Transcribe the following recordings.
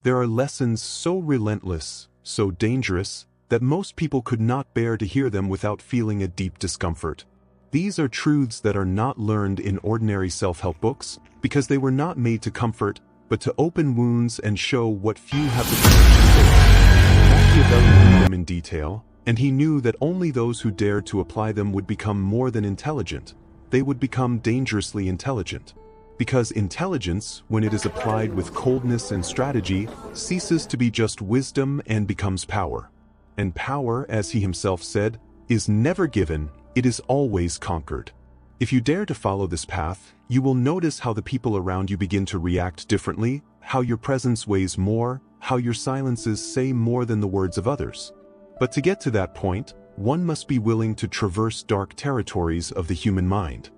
There are lessons so relentless, so dangerous, that most people could not bear to hear them without feeling a deep discomfort. These are truths that are not learned in ordinary self-help books, because they were not made to comfort, but to open wounds and show what few have the courage to face. Machiavelli knew them in detail, and he knew that only those who dared to apply them would become more than intelligent. They would become dangerously intelligent. Because intelligence, when it is applied with coldness and strategy, ceases to be just wisdom and becomes power. And power, as he himself said, is never given, it is always conquered. If you dare to follow this path, you will notice how the people around you begin to react differently, how your presence weighs more, how your silences say more than the words of others. But to get to that point, one must be willing to traverse dark territories of the human mind.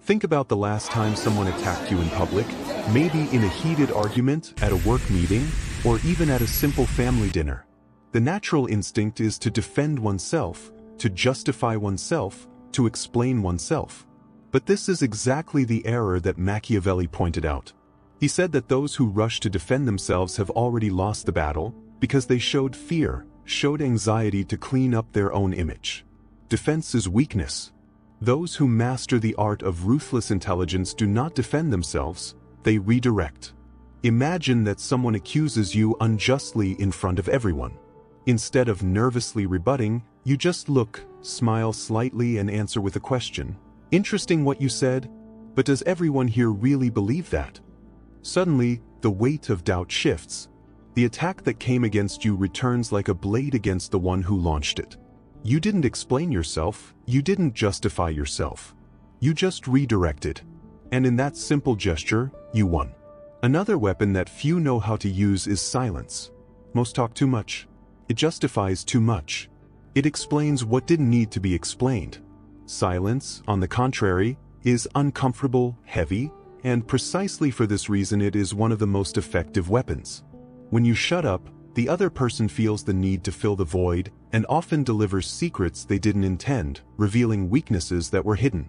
Think about the last time someone attacked you in public, maybe in a heated argument, at a work meeting, or even at a simple family dinner. The natural instinct is to defend oneself, to justify oneself, to explain oneself. But this is exactly the error that Machiavelli pointed out. He said that those who rush to defend themselves have already lost the battle, because they showed fear, showed anxiety to clean up their own image. Defense is weakness. Those who master the art of ruthless intelligence do not defend themselves, they redirect. Imagine that someone accuses you unjustly in front of everyone. Instead of nervously rebutting, you just look, smile slightly and answer with a question. Interesting what you said, but does everyone here really believe that? Suddenly, the weight of doubt shifts. The attack that came against you returns like a blade against the one who launched it. You didn't explain yourself, you didn't justify yourself. You just redirected. And in that simple gesture, you won. Another weapon that few know how to use is silence. Most talk too much. It justifies too much. It explains what didn't need to be explained. Silence, on the contrary, is uncomfortable, heavy, and precisely for this reason it is one of the most effective weapons. When you shut up, the other person feels the need to fill the void, and often delivers secrets they didn't intend, revealing weaknesses that were hidden.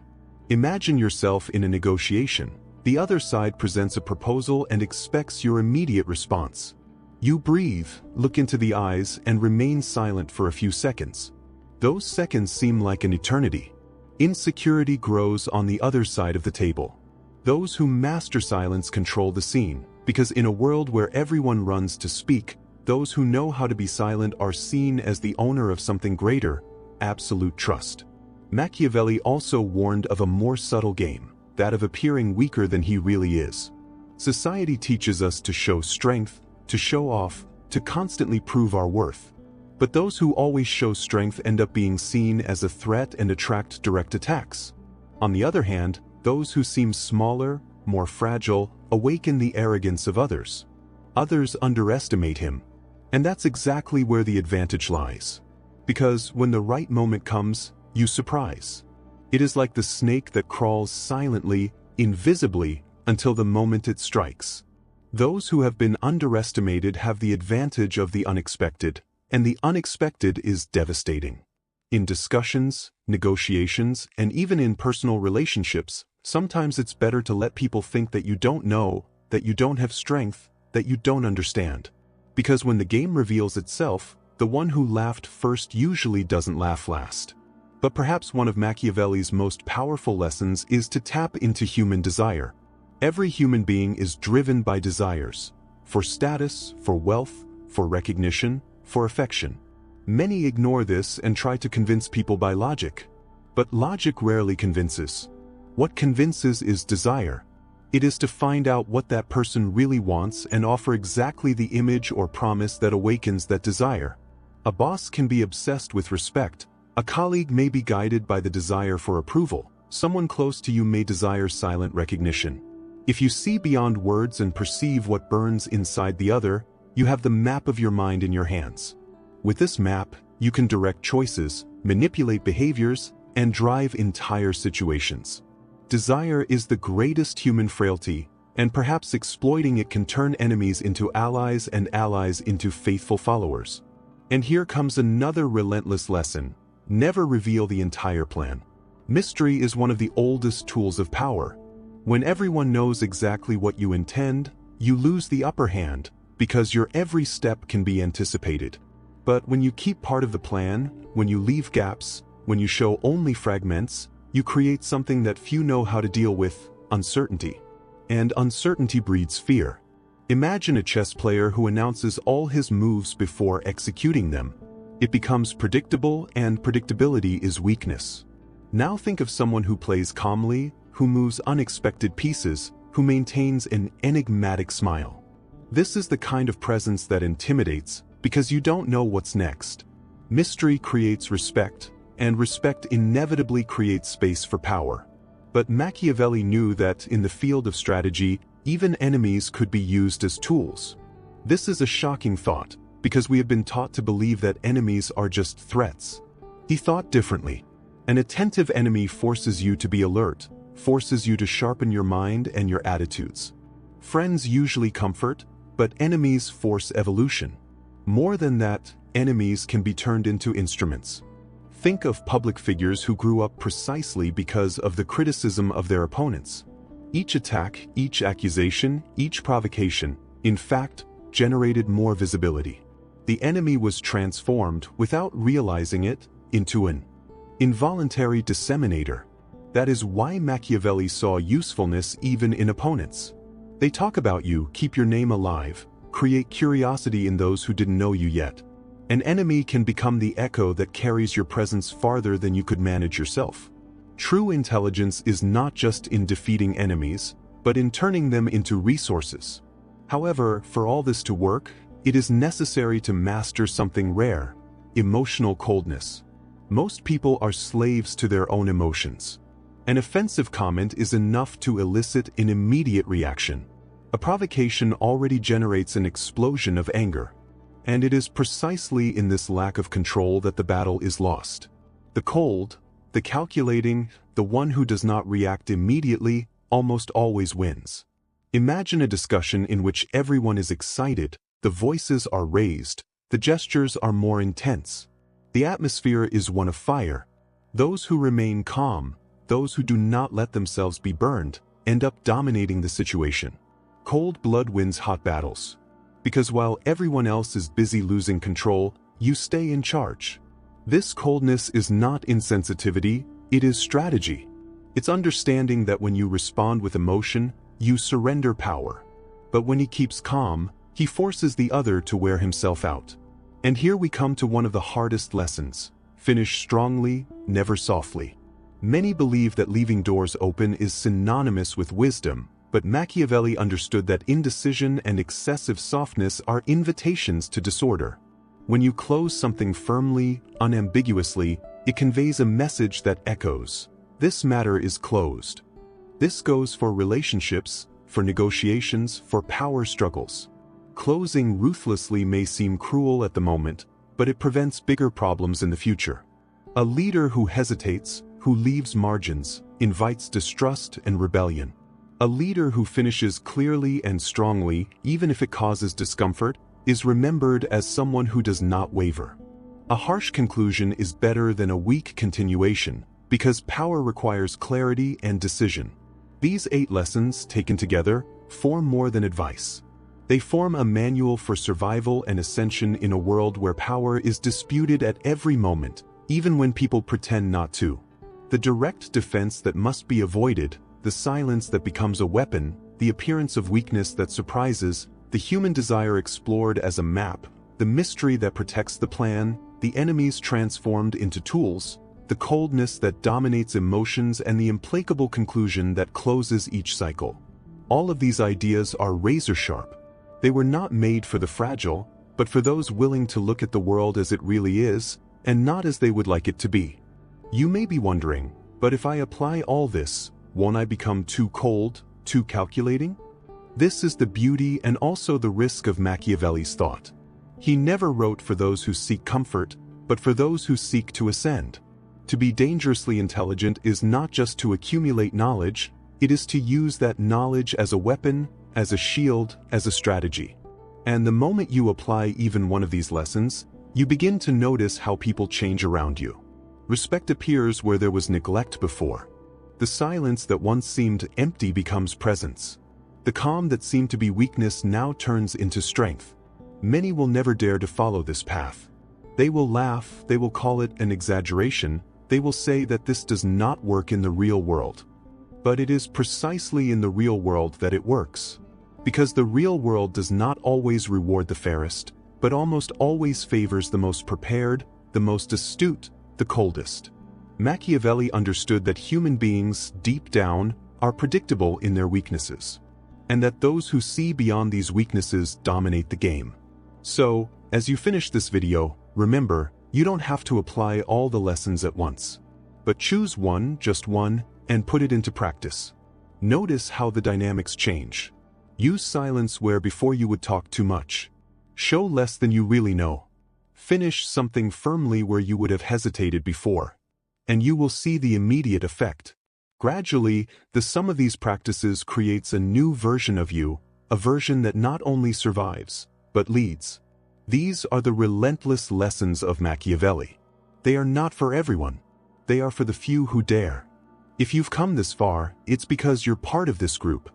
Imagine yourself in a negotiation. The other side presents a proposal and expects your immediate response. You breathe, look into the eyes, and remain silent for a few seconds. Those seconds seem like an eternity. Insecurity grows on the other side of the table. Those who master silence control the scene, because in a world where everyone runs to speak, those who know how to be silent are seen as the owner of something greater, absolute trust. Machiavelli also warned of a more subtle game, that of appearing weaker than he really is. Society teaches us to show strength, to show off, to constantly prove our worth. But those who always show strength end up being seen as a threat and attract direct attacks. On the other hand, those who seem smaller, more fragile, awaken the arrogance of others. Others underestimate him. And that's exactly where the advantage lies. Because when the right moment comes, you surprise. It is like the snake that crawls silently, invisibly, until the moment it strikes. Those who have been underestimated have the advantage of the unexpected, and the unexpected is devastating. In discussions, negotiations, and even in personal relationships, sometimes it's better to let people think that you don't know, that you don't have strength, that you don't understand. Because when the game reveals itself, the one who laughed first usually doesn't laugh last. But perhaps one of Machiavelli's most powerful lessons is to tap into human desire. Every human being is driven by desires. For status, for wealth, for recognition, for affection. Many ignore this and try to convince people by logic. But logic rarely convinces. What convinces is desire. It is to find out what that person really wants and offer exactly the image or promise that awakens that desire. A boss can be obsessed with respect. A colleague may be guided by the desire for approval. Someone close to you may desire silent recognition. If you see beyond words and perceive what burns inside the other, you have the map of your mind in your hands. With this map, you can direct choices, manipulate behaviors, and drive entire situations. Desire is the greatest human frailty, and perhaps exploiting it can turn enemies into allies and allies into faithful followers. And here comes another relentless lesson. Never reveal the entire plan. Mystery is one of the oldest tools of power. When everyone knows exactly what you intend, you lose the upper hand, because your every step can be anticipated. But when you keep part of the plan, when you leave gaps, when you show only fragments, you create something that few know how to deal with: uncertainty. And uncertainty breeds fear. Imagine a chess player who announces all his moves before executing them. It becomes predictable, and predictability is weakness. Now think of someone who plays calmly, who moves unexpected pieces, who maintains an enigmatic smile. This is the kind of presence that intimidates, because you don't know what's next. Mystery creates respect, and respect inevitably creates space for power. But Machiavelli knew that in the field of strategy, even enemies could be used as tools. This is a shocking thought, because we have been taught to believe that enemies are just threats. He thought differently. An attentive enemy forces you to be alert, forces you to sharpen your mind and your attitudes. Friends usually comfort, but enemies force evolution. More than that, enemies can be turned into instruments. Think of public figures who grew up precisely because of the criticism of their opponents. Each attack, each accusation, each provocation, in fact, generated more visibility. The enemy was transformed, without realizing it, into an involuntary disseminator. That is why Machiavelli saw usefulness even in opponents. They talk about you, keep your name alive, create curiosity in those who didn't know you yet. An enemy can become the echo that carries your presence farther than you could manage yourself. True intelligence is not just in defeating enemies, but in turning them into resources. However, for all this to work, it is necessary to master something rare: emotional coldness. Most people are slaves to their own emotions. An offensive comment is enough to elicit an immediate reaction. A provocation already generates an explosion of anger. And it is precisely in this lack of control that the battle is lost. The cold, the calculating, the one who does not react immediately, almost always wins. Imagine a discussion in which everyone is excited, the voices are raised, the gestures are more intense. The atmosphere is one of fire. Those who remain calm, those who do not let themselves be burned, end up dominating the situation. Cold blood wins hot battles. Because while everyone else is busy losing control, you stay in charge. This coldness is not insensitivity, it is strategy. It's understanding that when you respond with emotion, you surrender power. But when he keeps calm, he forces the other to wear himself out. And here we come to one of the hardest lessons: finish strongly, never softly. Many believe that leaving doors open is synonymous with wisdom, but Machiavelli understood that indecision and excessive softness are invitations to disorder. When you close something firmly, unambiguously, it conveys a message that echoes: this matter is closed. This goes for relationships, for negotiations, for power struggles. Closing ruthlessly may seem cruel at the moment, but it prevents bigger problems in the future. A leader who hesitates, who leaves margins, invites distrust and rebellion. A leader who finishes clearly and strongly, even if it causes discomfort, is remembered as someone who does not waver. A harsh conclusion is better than a weak continuation, because power requires clarity and decision. These 8 lessons, taken together, form more than advice. They form a manual for survival and ascension in a world where power is disputed at every moment, even when people pretend not to. The direct defense that must be avoided, the silence that becomes a weapon, the appearance of weakness that surprises, the human desire explored as a map, the mystery that protects the plan, the enemies transformed into tools, the coldness that dominates emotions, and the implacable conclusion that closes each cycle. All of these ideas are razor-sharp. They were not made for the fragile, but for those willing to look at the world as it really is, and not as they would like it to be. You may be wondering, but if I apply all this, won't I become too cold, too calculating? This is the beauty and also the risk of Machiavelli's thought. He never wrote for those who seek comfort, but for those who seek to ascend. To be dangerously intelligent is not just to accumulate knowledge, it is to use that knowledge as a weapon, as a shield, as a strategy. And the moment you apply even one of these lessons, you begin to notice how people change around you. Respect appears where there was neglect before. The silence that once seemed empty becomes presence. The calm that seemed to be weakness now turns into strength. Many will never dare to follow this path. They will laugh, they will call it an exaggeration, they will say that this does not work in the real world. But it is precisely in the real world that it works. Because the real world does not always reward the fairest, but almost always favors the most prepared, the most astute, the coldest. Machiavelli understood that human beings, deep down, are predictable in their weaknesses, and that those who see beyond these weaknesses dominate the game. So, as you finish this video, remember, you don't have to apply all the lessons at once. But choose one, just one, and put it into practice. Notice how the dynamics change. Use silence where before you would talk too much. Show less than you really know. Finish something firmly where you would have hesitated before. And you will see the immediate effect. Gradually, the sum of these practices creates a new version of you, a version that not only survives, but leads. These are the relentless lessons of Machiavelli. They are not for everyone. They are for the few who dare. If you've come this far, it's because you're part of this group.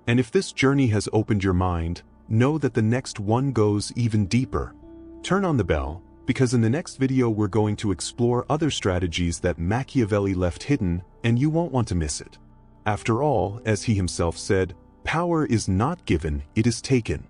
And if this journey has opened your mind, know that the next one goes even deeper. Turn on the bell, because in the next video we're going to explore other strategies that Machiavelli left hidden, and you won't want to miss it. After all, as he himself said, power is not given, it is taken.